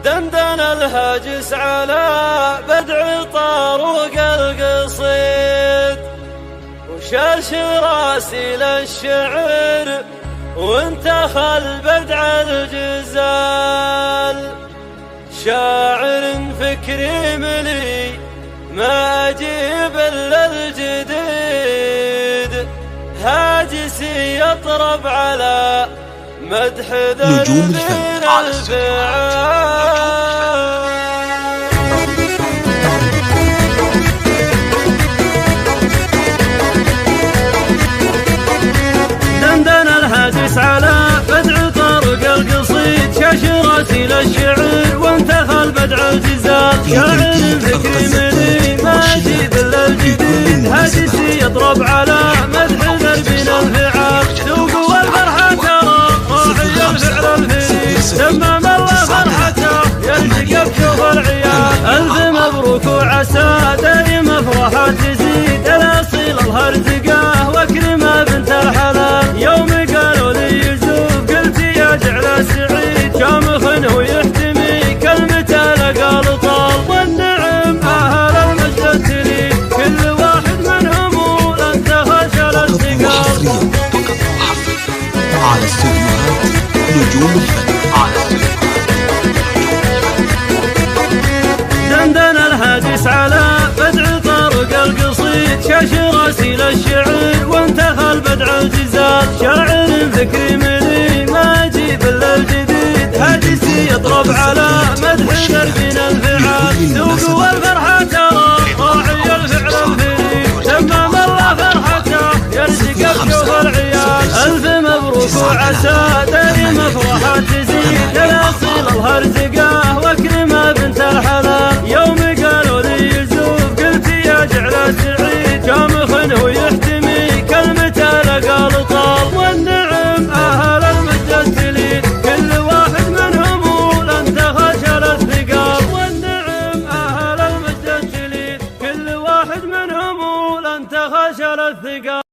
دندن الهاجس على بدع طاروق القصيد، وشاش راسي للشعر وانتخى البدع الجزال. شاعر فكري ملي ما أجيب إلا الجديد، هاجسي يطرب على مدح ذنب الفعال. دندن الهاجس على بدع طارق القصيد، شاش راسي للشعر وانتخى البدع الجزال. شاعر فكري ملي ما أجيب إلا الجديد، هاجسي يطرب على مدح دربنا الفعال. ذوقوا والفرحة ترى راعي الفعل الفريد، لما مر فرحته يلتقى بشوف العيال. ألف مبروك وعسى دايم أفراحه تزيد، الأصيل الهرزقاه وأكرمه بنت الحلال. يوم قالوا لي يوسف قلت يا جعل سعيد، شامخ ويحتمي كلمته لقى الطال. والنعم أهل المجد التليد، كل واحد منهم لن تخجل الثقال. على استديوهات نجوم الفن. دندن الهاجس على بدع طارق القصيد، شاش راسي للشعر وانتخى البدع الجزال. شاعر فكري ملي ما أجيب إلا الجديد، هاجسي يطرب على مدح دربنا الفعال. ذوقوا والفرحة ترى راعي الفعل الفريد، لما مر فرحته يرزق بشوف العيال. ألف مبروك وعسى دايم أفراحه تزيد، الأصيل الهرزقاه وأكرمه بنت الحلال. يوم قالوا لي يوسف قلت يا جعل سعيد، شامخ ويحتمي كلمته لقى الطال. والنعم أهل المجد التليد، كل واحد منهم لن تخجل الثقال. والنعم أهل المجد التليد، كل واحد منهم لن تخجل الثقال.